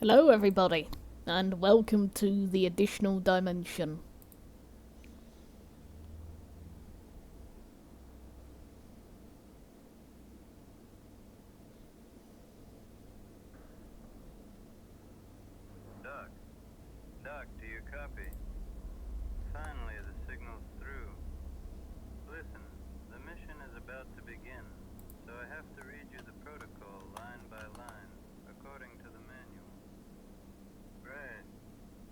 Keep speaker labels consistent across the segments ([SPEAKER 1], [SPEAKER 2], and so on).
[SPEAKER 1] Hello, everybody, and welcome to the additional dimension.
[SPEAKER 2] Doc, do you copy? Finally, the signal's through. Listen, the mission is about to begin, so I have to read you the protocol line by line, according to the manual. Right.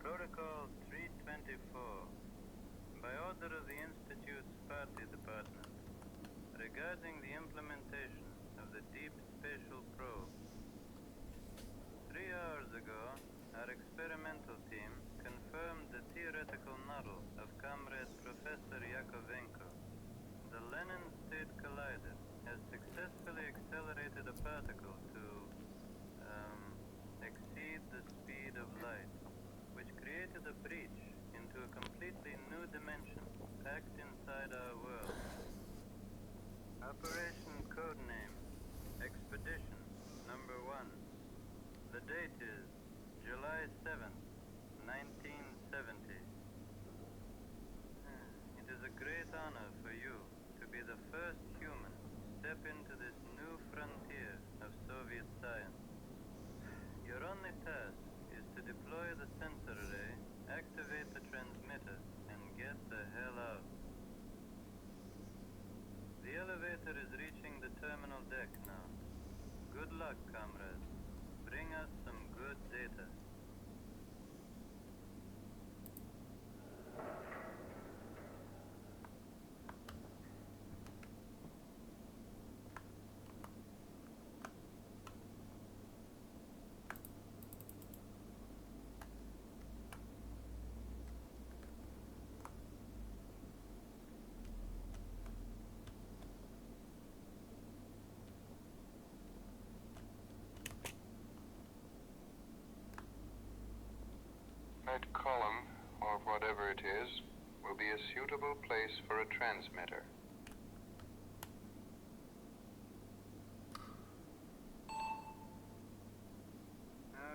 [SPEAKER 2] Protocol 324. By order of the Institute's Party Department, regarding the implementation of the Deep Spatial Probe. 3 hours ago, our experimental team confirmed the theoretical model of Comrade Professor Yakovenko. The Lenin State Collider has successfully accelerated a particle to, exceed the speed of light, which created a breach into a completely new dimension packed inside our world. Operation Codename Expedition Number 1. The date is July 7th, 1970. It is a great honor for you to be the first human to step into this new frontier of Soviet science. Your only task is to deploy the sensor array, activate the transmitter, and get the hell out. The elevator is reaching the terminal deck now. Good luck, comrades. Bring us some good data.
[SPEAKER 3] That column, or whatever it is, will be a suitable place for a transmitter.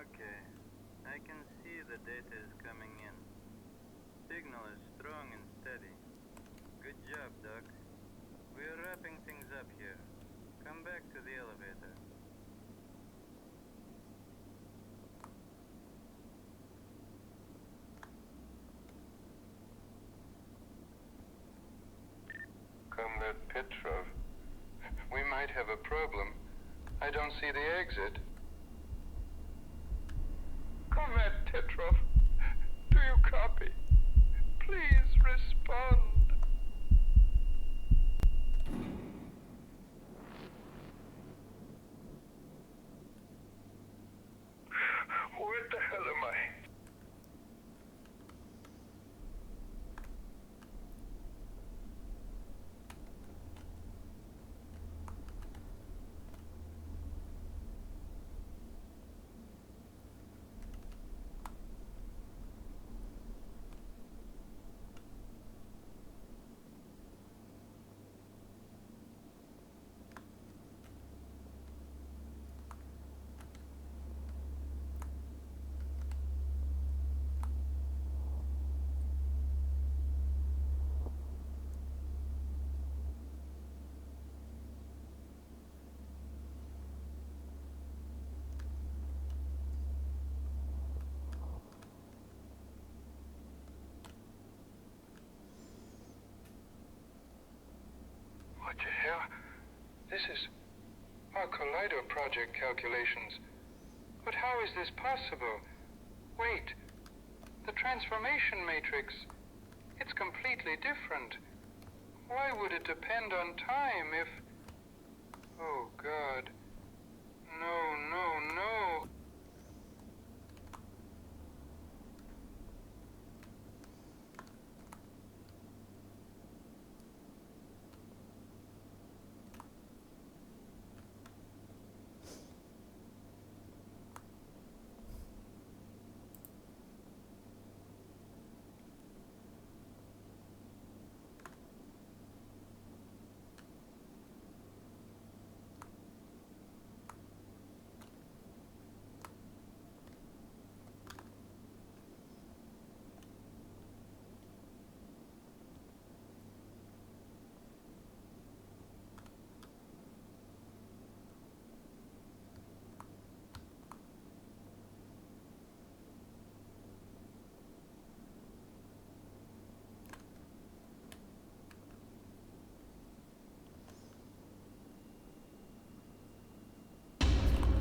[SPEAKER 2] Okay. I can see the data is coming in. Signal is strong and steady. Good job, Doc. We're wrapping things up here. Come back to the elevator.
[SPEAKER 3] Comrade Petrov, we might have a problem. I don't see the exit. Comrade Petrov, do you copy? Please respond. Where the hell am I? What the hell? This is our Collider project calculations. But how is this possible? Wait. The transformation matrix. It's completely different. Why would it depend on time if... Oh, God. No, no, no.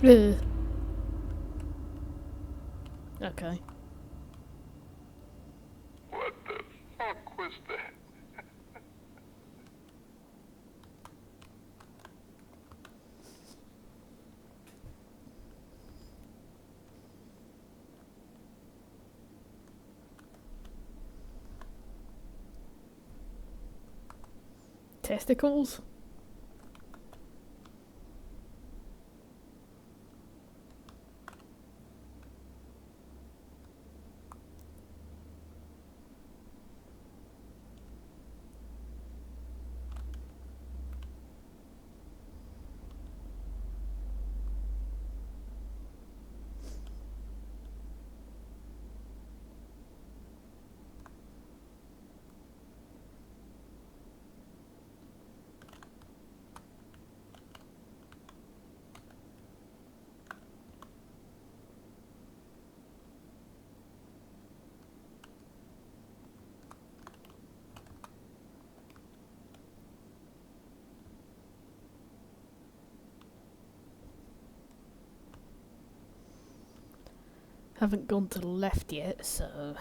[SPEAKER 1] Ugh. Okay.
[SPEAKER 3] What the fuck was that?
[SPEAKER 1] Testicles? Haven't gone to the left yet, so...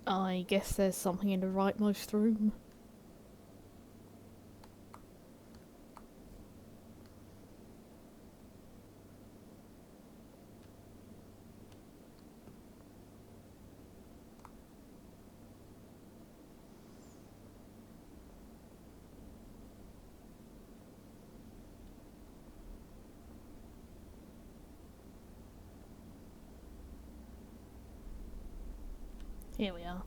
[SPEAKER 1] I guess there's something in the rightmost room. Here we are.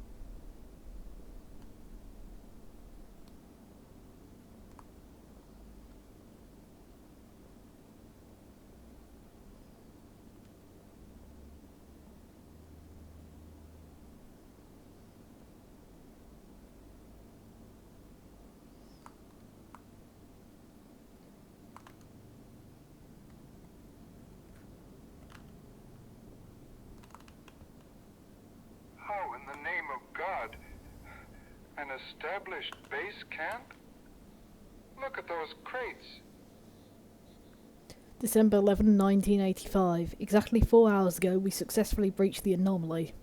[SPEAKER 3] How in the name of God? An established base camp? Look at those crates.
[SPEAKER 1] December 11, 1985. Exactly 4 hours ago, we successfully breached the anomaly.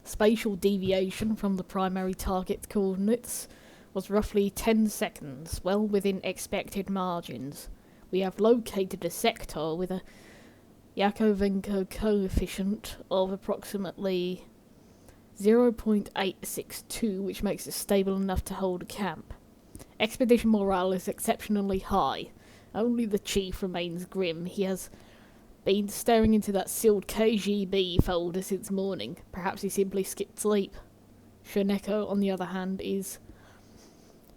[SPEAKER 1] Spatial deviation from the primary target coordinates was roughly 10 seconds, well within expected margins. We have located a sector with a Yakovenko coefficient of approximately 0.862, which makes it stable enough to hold a camp. Expedition morale is exceptionally high. Only the chief remains grim. He has been staring into that sealed KGB folder since morning. Perhaps he simply skipped sleep. Shaneko, on the other hand, is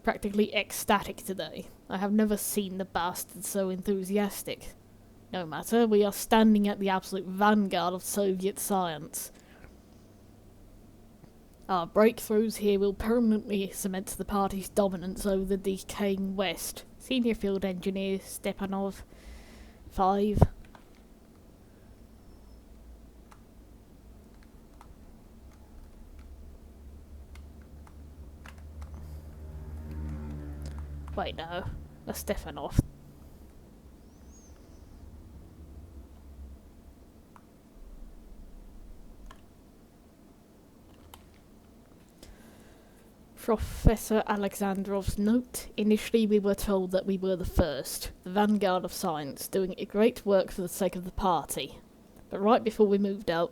[SPEAKER 1] practically ecstatic today. I have never seen the bastard so enthusiastic. No matter, we are standing at the absolute vanguard of Soviet science. Our breakthroughs here will permanently cement the party's dominance over the decaying West. Senior Field Engineer Stepanov 5. Wait, no. That's Stefanov. Professor Alexandrov's note. Initially we were told that we were the first, the vanguard of science, doing a great work for the sake of the party. But right before we moved out,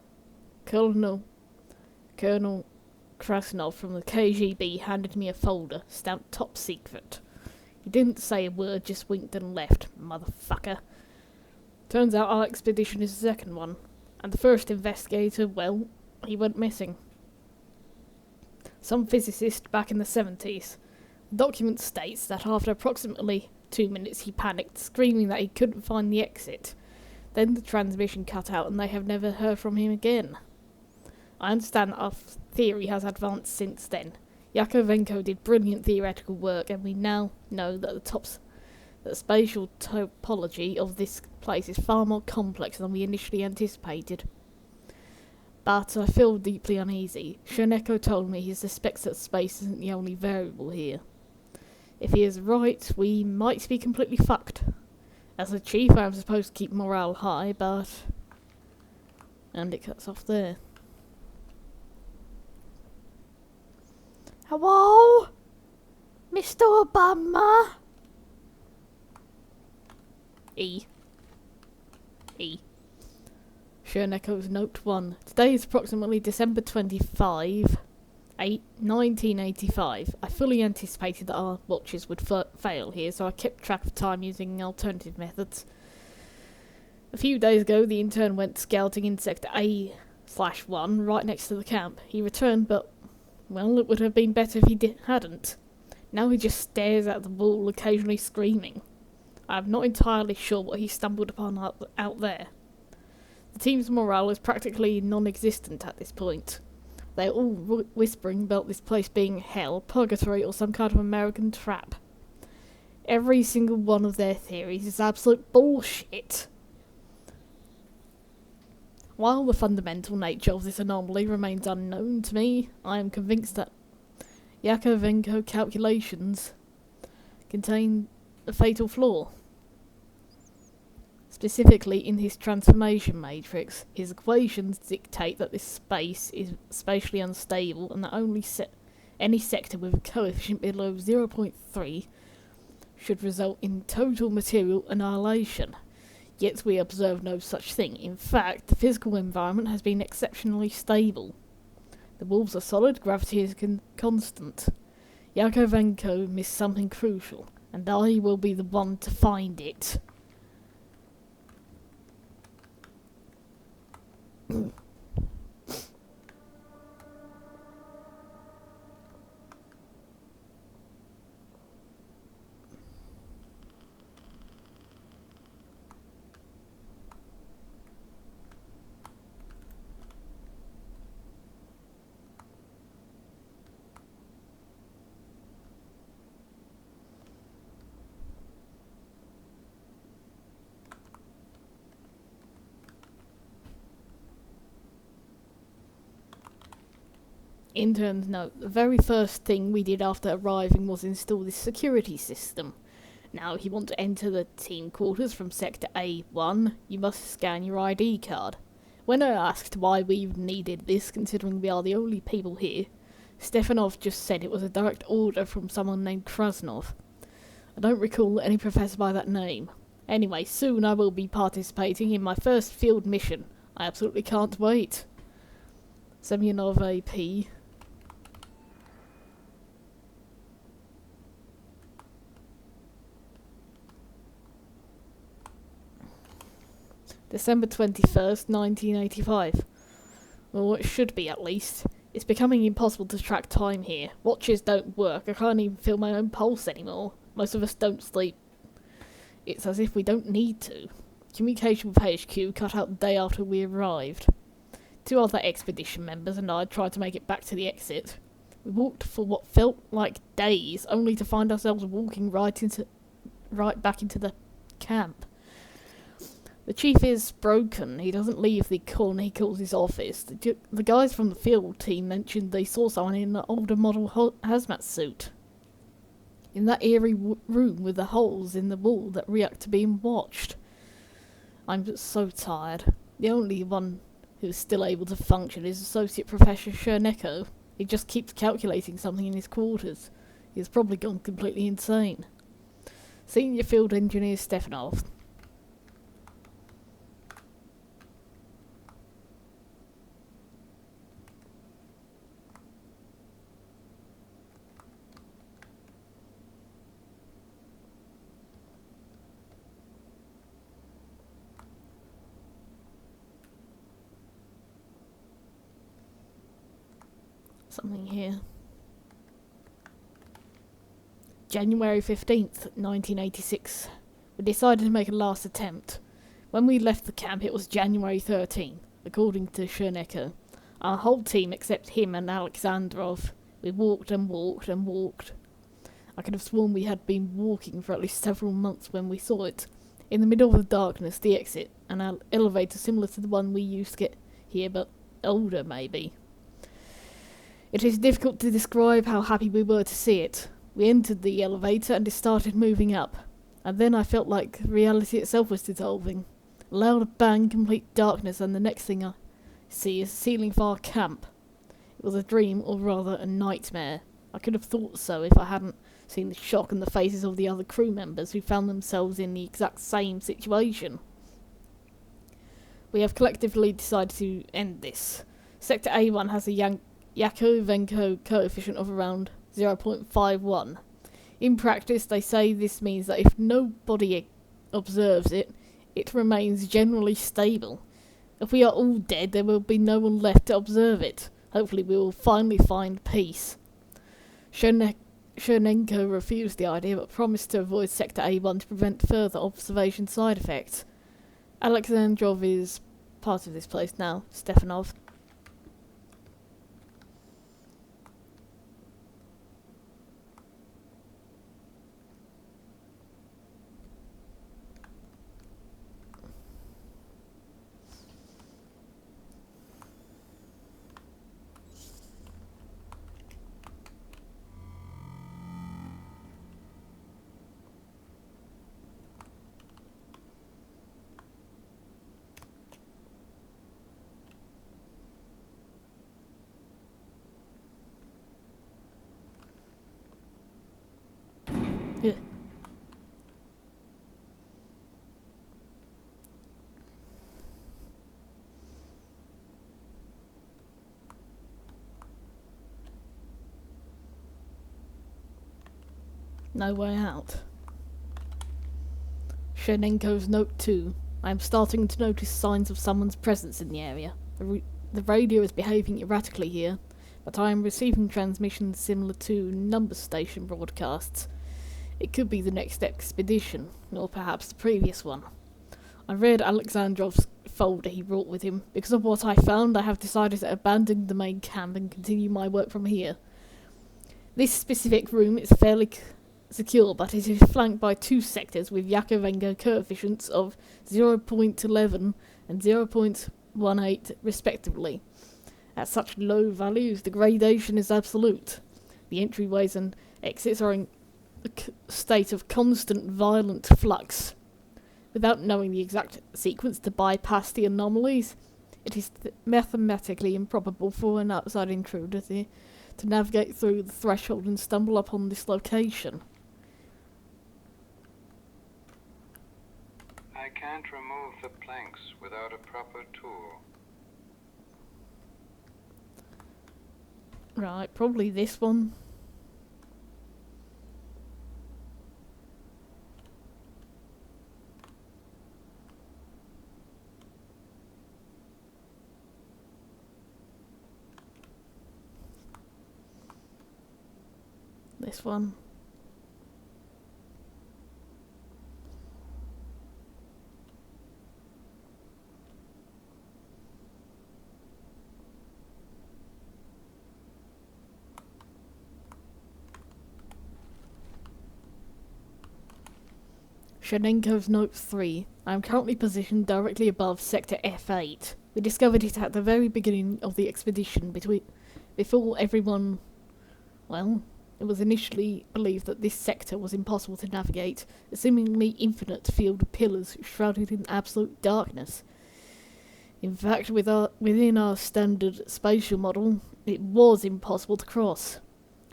[SPEAKER 1] Colonel Krasnov from the KGB handed me a folder, stamped top secret. He didn't say a word, just winked and left, motherfucker. Turns out our expedition is the second one, and the first investigator, well, he went missing. Some physicist back in the 70s. The document states that after approximately 2 minutes he panicked, screaming that he couldn't find the exit. Then the transmission cut out and they have never heard from him again. I understand that our theory has advanced since then. Yakovenko did brilliant theoretical work, and we now know that the spatial topology of this place is far more complex than we initially anticipated. But I feel deeply uneasy. Chernenko told me he suspects that space isn't the only variable here. If he is right, we might be completely fucked. As a chief, I am supposed to keep morale high, but... And it cuts off there. Hello? Mr. Obama? E. Chernenko's Note 1. Today is approximately December 25, 1985. I fully anticipated that our watches would fail here, so I kept track of time using alternative methods. A few days ago, the intern went scouting in Sector A/1, right next to the camp. He returned, but, well, it would have been better if he hadn't. Now he just stares at the wall, occasionally screaming. I am not entirely sure what he stumbled upon out there. The team's morale is practically non-existent at this point. They are all whispering about this place being hell, purgatory, or some kind of American trap. Every single one of their theories is absolute bullshit. While the fundamental nature of this anomaly remains unknown to me, I am convinced that Yakovenko calculations contain a fatal flaw. Specifically, in his transformation matrix, his equations dictate that this space is spatially unstable and that only any sector with a coefficient below 0.3 should result in total material annihilation. Yet we observe no such thing. In fact, the physical environment has been exceptionally stable. The walls are solid, gravity is constant. Yakovenko missed something crucial, and I will be the one to find it. Intern's note. The very first thing we did after arriving was install this security system. Now, if you want to enter the team quarters from Sector A1, you must scan your ID card. When I asked why we needed this, considering we are the only people here, Stefanov just said it was a direct order from someone named Krasnov. I don't recall any professor by that name. Anyway, soon I will be participating in my first field mission. I absolutely can't wait. Semyonov AP. December 21st, 1985. Well, it should be at least. It's becoming impossible to track time here. Watches don't work. I can't even feel my own pulse anymore. Most of us don't sleep. It's as if we don't need to. Communication with HQ cut out the day after we arrived. 2 other expedition members and I tried to make it back to the exit. We walked for what felt like days, only to find ourselves walking right back into the camp. The chief is broken. He doesn't leave the corner he calls his office. The guys from the field team mentioned they saw someone in an older model hazmat suit in that eerie room with the holes in the wall that react to being watched. I'm just so tired. The only one who's still able to function is Associate Professor Chernecko. He just keeps calculating something in his quarters. He's probably gone completely insane. Senior Field Engineer Stefanov. Something here. January 15th, 1986. We decided to make a last attempt. When we left the camp, it was January 13th, according to Chernecko. Our whole team, except him and Alexandrov, we walked and walked and walked. I could have sworn we had been walking for at least several months when we saw it. In the middle of the darkness, the exit, an elevator similar to the one we used to get here, but older maybe. It is difficult to describe how happy we were to see it. We entered the elevator and it started moving up, and then I felt like reality itself was dissolving. A loud bang, complete darkness, and the next thing I see is the ceiling of our camp. It was a dream, or rather a nightmare. I could have thought so if I hadn't seen the shock on the faces of the other crew members who found themselves in the exact same situation. We have collectively decided to end this. Sector A1 has a Yakovenko coefficient of around 0.51. In practice, they say this means that if nobody observes it, it remains generally stable. If we are all dead, there will be no one left to observe it. Hopefully we will finally find peace. Chernenko refused the idea, but promised to avoid Sector A1 to prevent further observation side effects. Alexandrov is part of this place now, Stefanov. Yeah. No way out. Chernenko's note 2. I am starting to notice signs of someone's presence in the area. The radio is behaving erratically here, but I am receiving transmissions similar to number station broadcasts. It could be the next expedition, or perhaps the previous one. I read Alexandrov's folder he brought with him. Because of what I found, I have decided to abandon the main camp and continue my work from here. This specific room is fairly secure, but it is flanked by two sectors with Yakovenko coefficients of 0.11 and 0.18 respectively. At such low values, the gradation is absolute. The entryways and exits are in a state of constant violent flux. Without knowing the exact sequence to bypass the anomalies, it is mathematically improbable for an outside intruder to navigate through the threshold and stumble upon this location.
[SPEAKER 3] I can't remove the planks without a proper tool.
[SPEAKER 1] Right, probably this one. This one. Shenenko's Note 3. I am currently positioned directly above Sector F8. We discovered it at the very beginning of the expedition before everyone... Well, it was initially believed that this sector was impossible to navigate, a seemingly infinite field of pillars shrouded in absolute darkness. In fact, within our standard spatial model, it was impossible to cross.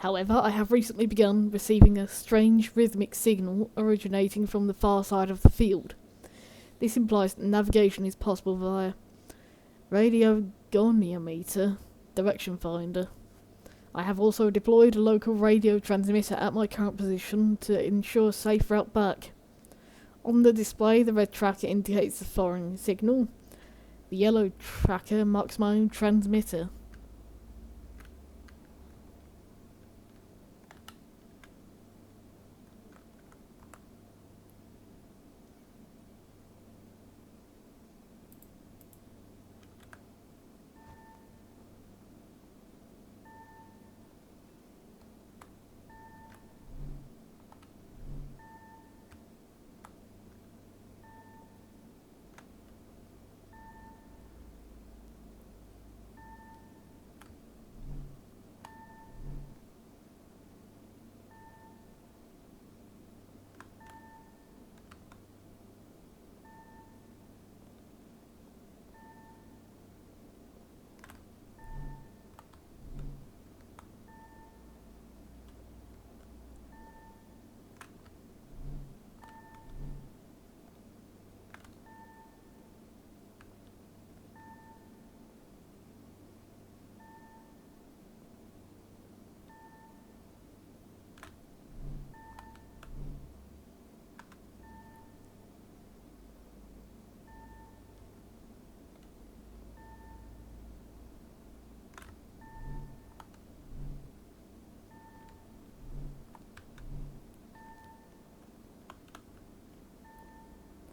[SPEAKER 1] However, I have recently begun receiving a strange rhythmic signal originating from the far side of the field. This implies that navigation is possible via radiogoniometer direction finder. I have also deployed a local radio transmitter at my current position to ensure a safe route back. On the display, the red tracker indicates the foreign signal. The yellow tracker marks my own transmitter.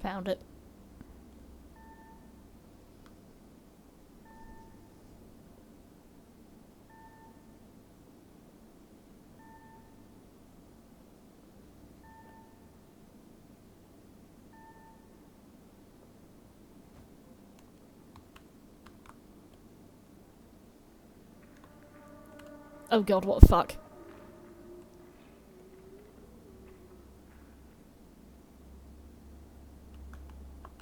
[SPEAKER 1] Found it. Oh god, what the fuck?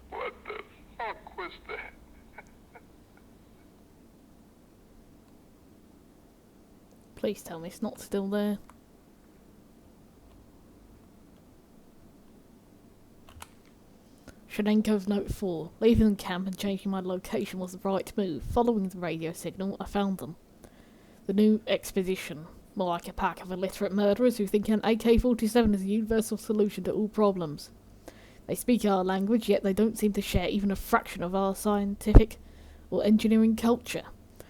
[SPEAKER 3] What the fuck was that?
[SPEAKER 1] Please tell me it's not still there. Shenenko's Note 4. Leaving the camp and changing my location was the right move. Following the radio signal, I found them. The new expedition. More like a pack of illiterate murderers who think an AK-47 is a universal solution to all problems. They speak our language, yet they don't seem to share even a fraction of our scientific or engineering culture.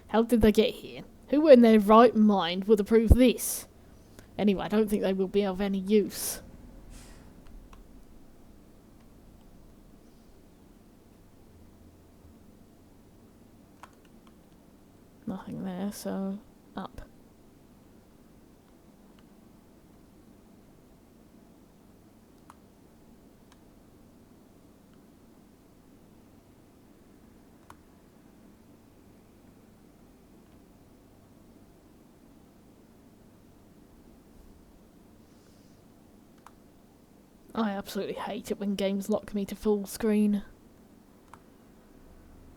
[SPEAKER 1] How did they get here? Who in their right mind would approve this? Anyway, I don't think they will be of any use. Nothing there, so up. I absolutely hate it when games lock me to full screen.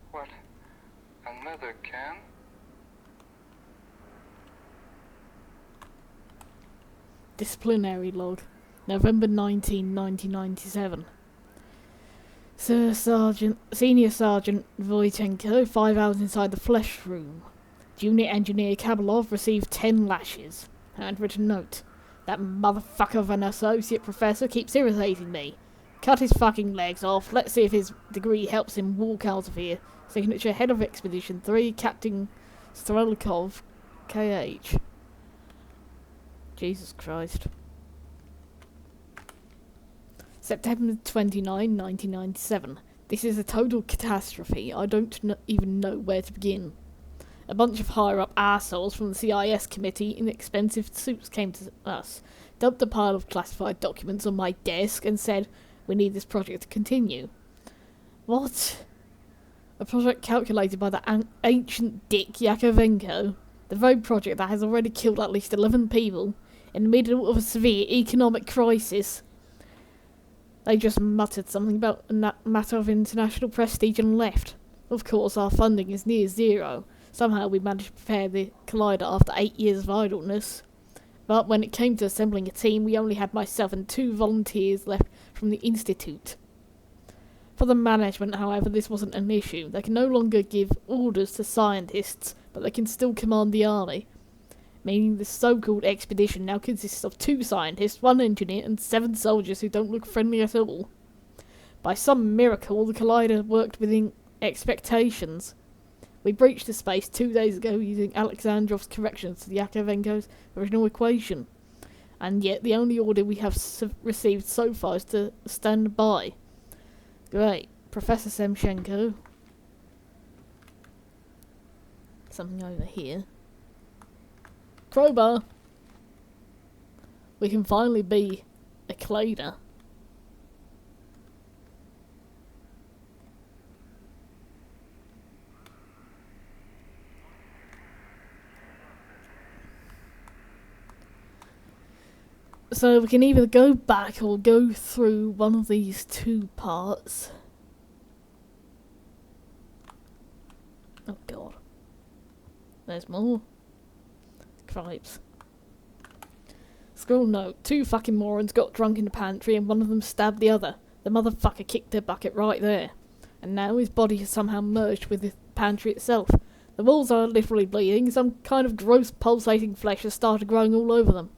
[SPEAKER 3] What? Another can?
[SPEAKER 1] Disciplinary log. November 19, 1997. Senior Sergeant Voitenko, 5 hours inside the flesh room. Junior Engineer Kabalov received 10 lashes. Handwritten note. That motherfucker of an associate professor keeps irritating me. Cut his fucking legs off. Let's see if his degree helps him walk out of here. Signature Head of Expedition 3, Captain Strelikov, KH. Jesus Christ. September 29, 1997. This is a total catastrophe. I don't even know where to begin. A bunch of higher-up assholes from the CIS committee in expensive suits came to us, dumped a pile of classified documents on my desk, and said, We need this project to continue. What? A project calculated by the ancient dick Yakovenko, the very project that has already killed at least 11 people in the middle of a severe economic crisis. They just muttered something about a matter of international prestige and left. Of course, our funding is near zero. Somehow we managed to prepare the collider after 8 years of idleness. But when it came to assembling a team, we only had myself and 2 volunteers left from the Institute. For the management, however, this wasn't an issue. They can no longer give orders to scientists, but they can still command the army. Meaning the so-called expedition now consists of 2 scientists, 1 engineer, and 7 soldiers who don't look friendly at all. By some miracle, the collider worked within expectations. We breached the space 2 days ago using Alexandrov's corrections to the Yakovenko's original equation. And yet the only order we have received so far is to stand by. Great. Professor Semchenko. Something over here. Crowbar. We can finally be a collider. So we can either go back or go through one of these 2 parts. Oh god. There's more. Cripes. Scroll note. 2 fucking morons got drunk in the pantry and one of them stabbed the other. The motherfucker kicked their bucket right there. And now his body has somehow merged with the pantry itself. The walls are literally bleeding. Some kind of gross pulsating flesh has started growing all over them.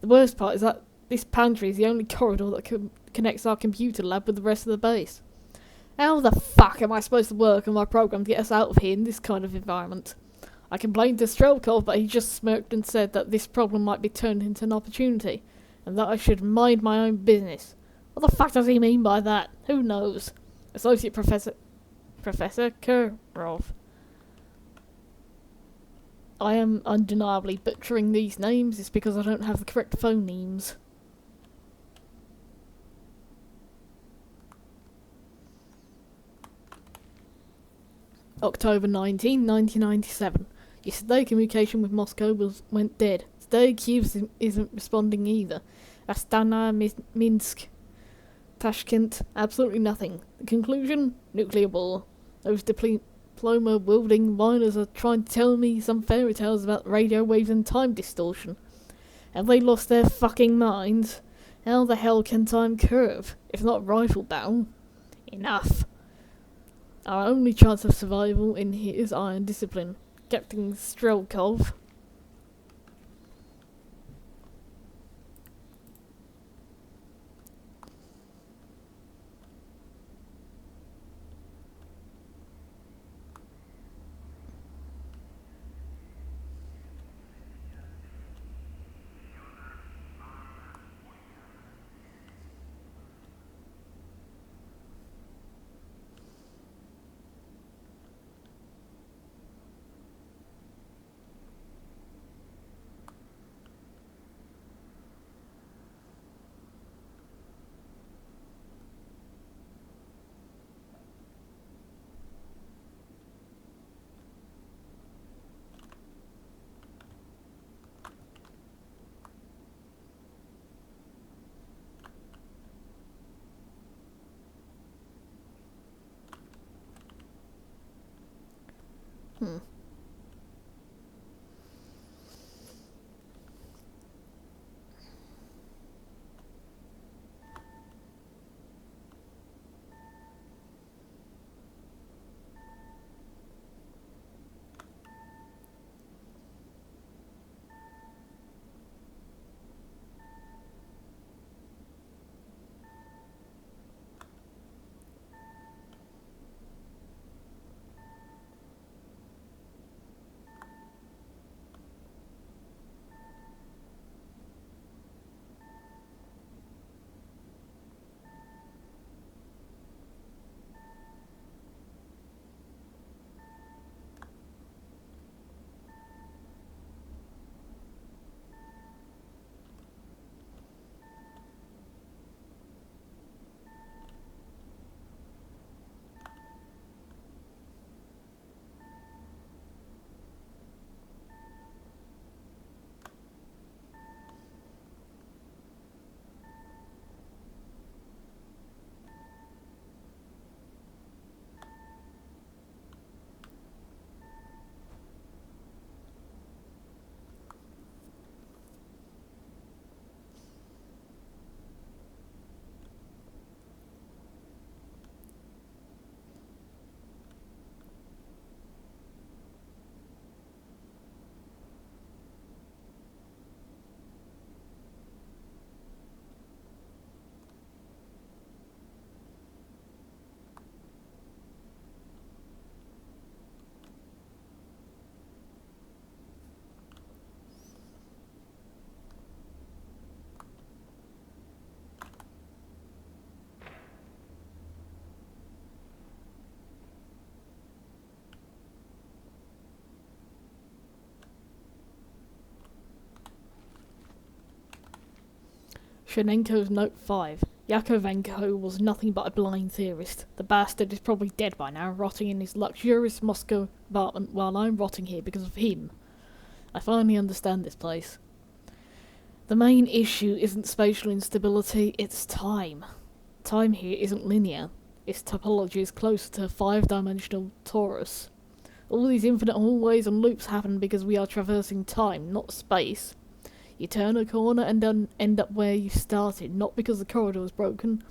[SPEAKER 1] The worst part is that this pantry is the only corridor that connects our computer lab with the rest of the base. How the fuck am I supposed to work on my program to get us out of here in this kind of environment? I complained to Strelkov, but he just smirked and said that this problem might be turned into an opportunity, and that I should mind my own business. What the fuck does he mean by that? Who knows? Associate Professor Kurov. I am undeniably butchering these names. It's because I don't have the correct phonemes. October 19, 1997. Yesterday, communication with Moscow went dead. Today, Kyiv isn't responding either. Astana, Minsk, Tashkent, absolutely nothing. The conclusion? Nuclear war. Those diploma-wielding whiners are trying to tell me some fairy tales about radio waves and time distortion. Have they lost their fucking minds? How the hell can time curve, if not rifle down? Enough. Our only chance of survival in here is iron discipline. Captain Strelkov. Hmm. Shenenko's Note 5. Yakovenko was nothing but a blind theorist. The bastard is probably dead by now, rotting in his luxurious Moscow apartment while I'm rotting here because of him. I finally understand this place. The main issue isn't spatial instability, it's time. Time here isn't linear. Its topology is closer to a 5-dimensional torus. All these infinite hallways and loops happen because we are traversing time, not space. You turn a corner and then end up where you started, not because the corridor is broken,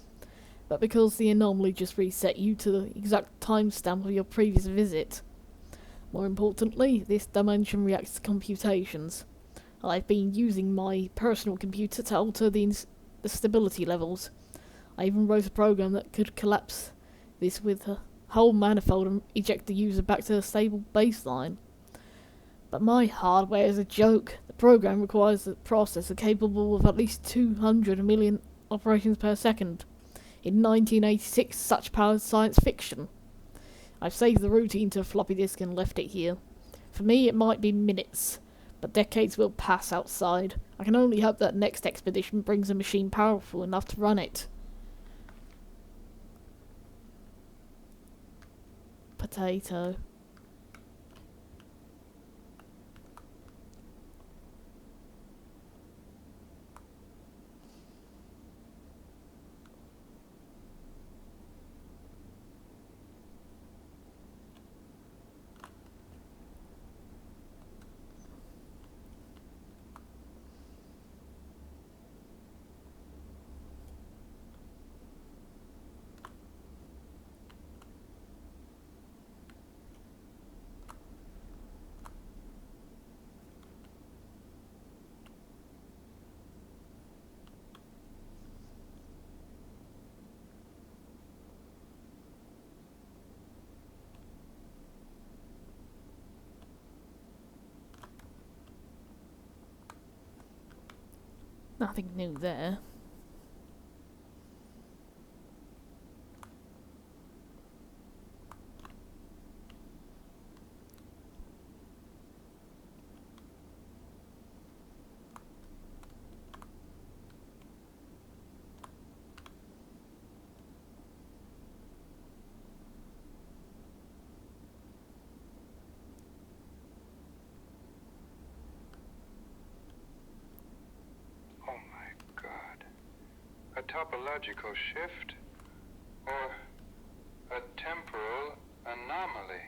[SPEAKER 1] but because the anomaly just reset you to the exact timestamp of your previous visit. More importantly, this dimension reacts to computations. I've been using my personal computer to alter the stability levels. I even wrote a program that could collapse this with a whole manifold and eject the user back to a stable baseline. But my hardware is a joke. The program requires a processor capable of at least 200 million operations per second. In 1986, such power is science fiction. I've saved the routine to a floppy disk and left it here. For me, it might be minutes, but decades will pass outside. I can only hope that next expedition brings a machine powerful enough to run it. Potato. Nothing new there.
[SPEAKER 3] Oh my God. A topological shift? Or a temporal anomaly?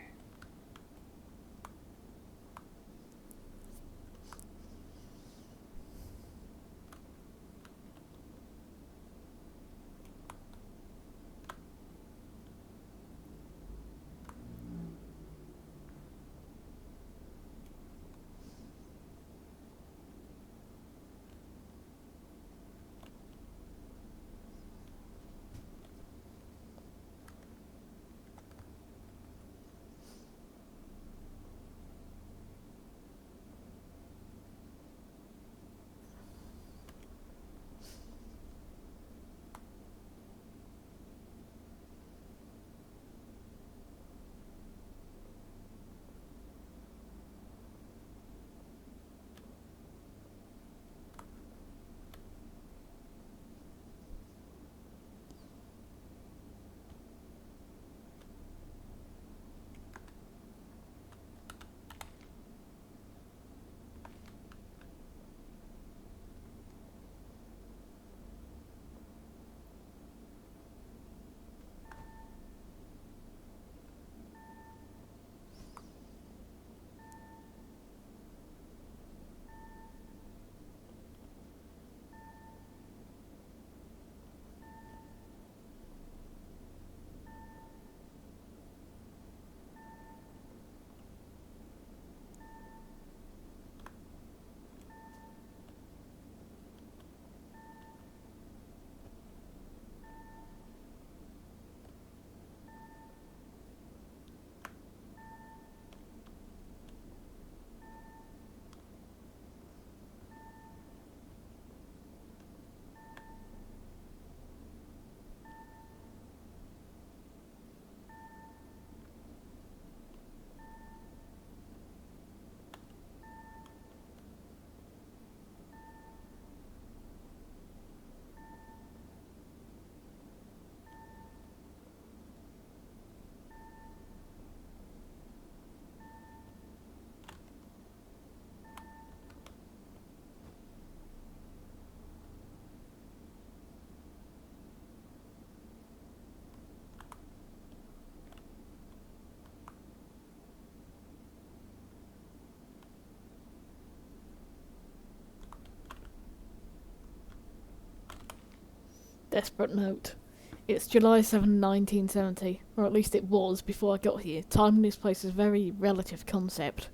[SPEAKER 1] Desperate note. It's July 7, 1970, or at least it was before I got here. Time in this place is a very relative concept.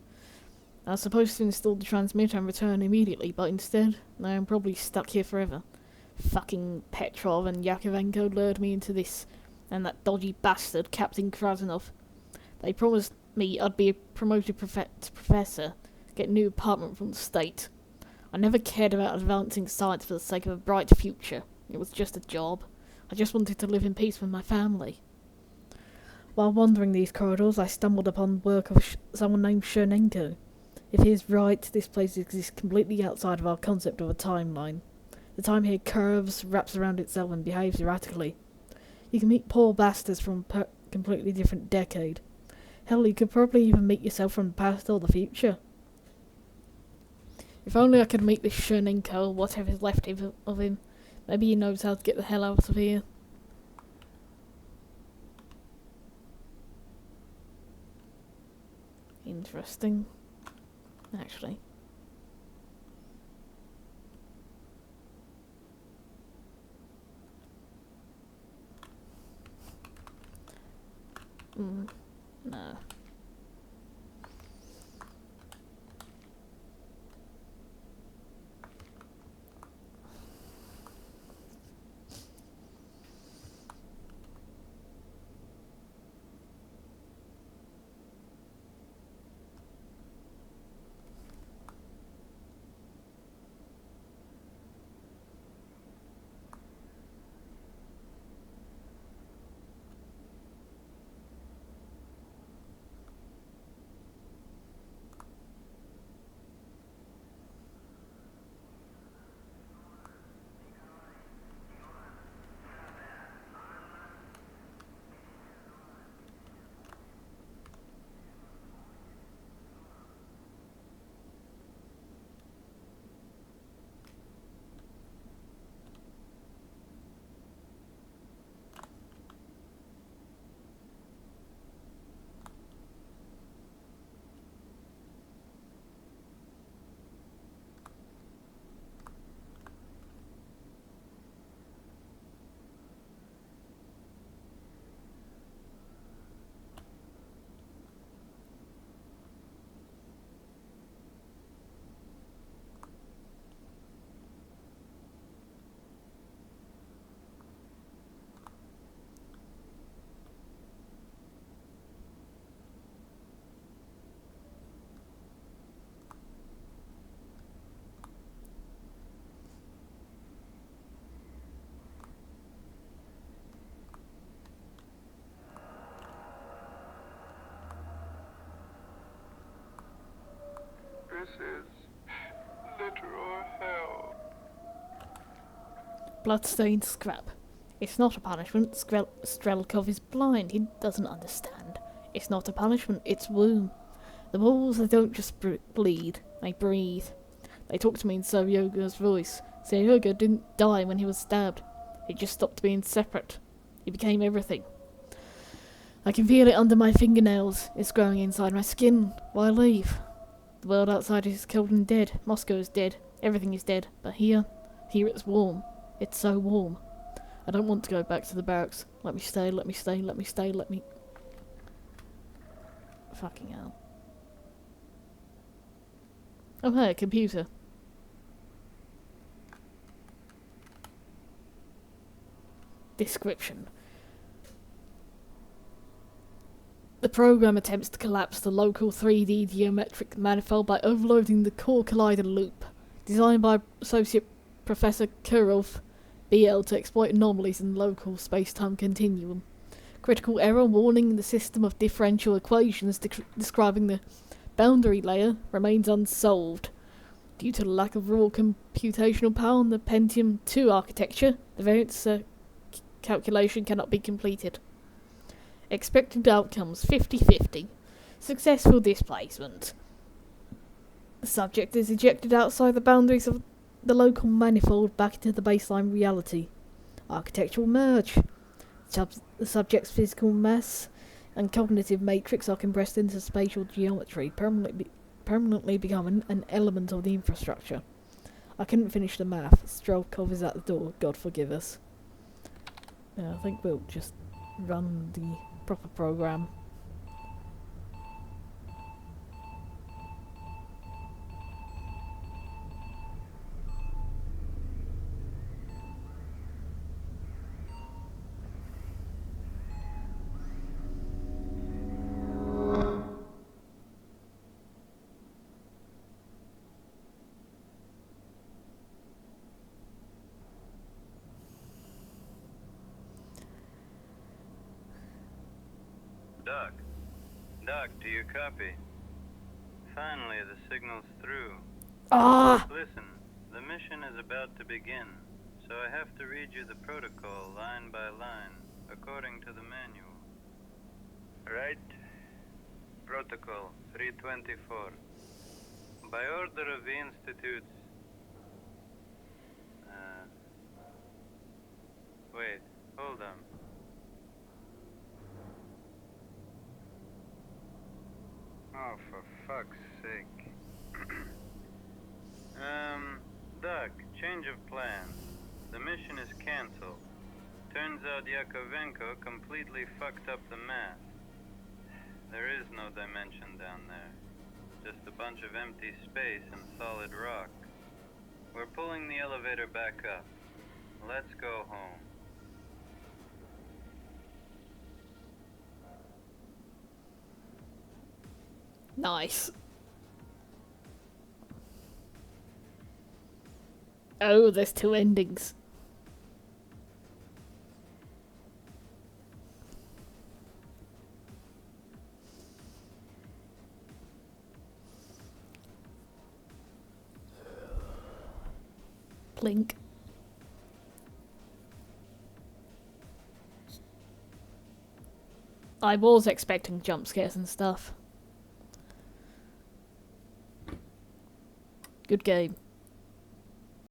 [SPEAKER 1] I was supposed to install the transmitter and return immediately, but instead, I am probably stuck here forever. Fucking Petrov and Yakovenko lured me into this, and that dodgy bastard, Captain Krasnov. They promised me I'd be promoted to professor, get a new apartment from the state. I never cared about advancing science for the sake of a bright future. It was just a job. I just wanted to live in peace with my family. While wandering these corridors, I stumbled upon the work of someone named Chernenko. If he is right, this place exists completely outside of our concept of a timeline. The time here curves, wraps around itself, and behaves erratically. You can meet poor bastards from a completely different decade. Hell, you could probably even meet yourself from the past or the future. If only I could meet this Chernenko, or whatever's left of him. Maybe he knows how to get the hell out of here. Interesting. Actually. No.
[SPEAKER 3] This is literal hell.
[SPEAKER 1] Bloodstained scrap. It's not a punishment. Strelkov is blind. He doesn't understand. It's not a punishment. It's womb. The walls, they don't just bleed. They breathe. They talk to me in Seryoga's voice. Seryoga didn't die when he was stabbed. He just stopped being separate. He became everything. I can feel it under my fingernails. It's growing inside my skin while I leave. The world outside is cold and dead. Moscow is dead. Everything is dead. But here it's warm. It's so warm. I don't want to go back to the barracks. Let me stay, let me stay, let me stay, let me... Fucking hell. Oh hey, a computer. Description. The program attempts to collapse the local 3D geometric manifold by overloading the core collider loop, designed by Associate Professor Kirov, BL, to exploit anomalies in the local space-time continuum. Critical error warning in the system of differential equations describing the boundary layer remains unsolved. Due to the lack of raw computational power on the Pentium 2 architecture, the variance calculation cannot be completed. Expected outcomes 50-50. Successful displacement. The subject is ejected outside the boundaries of the local manifold back into the baseline reality. Architectural merge. The subject's physical mass and cognitive matrix are compressed into spatial geometry, permanently becoming an element of the infrastructure. I couldn't finish the math. Strelkov is at the door. God forgive us. Yeah, I think we'll just run the proper program.
[SPEAKER 2] Doc. Doc, do you copy? Finally, the signal's through.
[SPEAKER 1] Ah!
[SPEAKER 2] Listen, the mission is about to begin, so I have to read you the protocol line by line, according to the manual. Right? Protocol 324. By order of the Institute's... Wait, hold on. Oh, for fuck's sake. Doc, change of plans. The mission is cancelled. Turns out Yakovenko completely fucked up the math. There is no dimension down there. Just a bunch of empty space and solid rock. We're pulling the elevator back up. Let's go home.
[SPEAKER 1] Nice. Oh, there's two endings. Plink. I was expecting jump scares and stuff. Good game.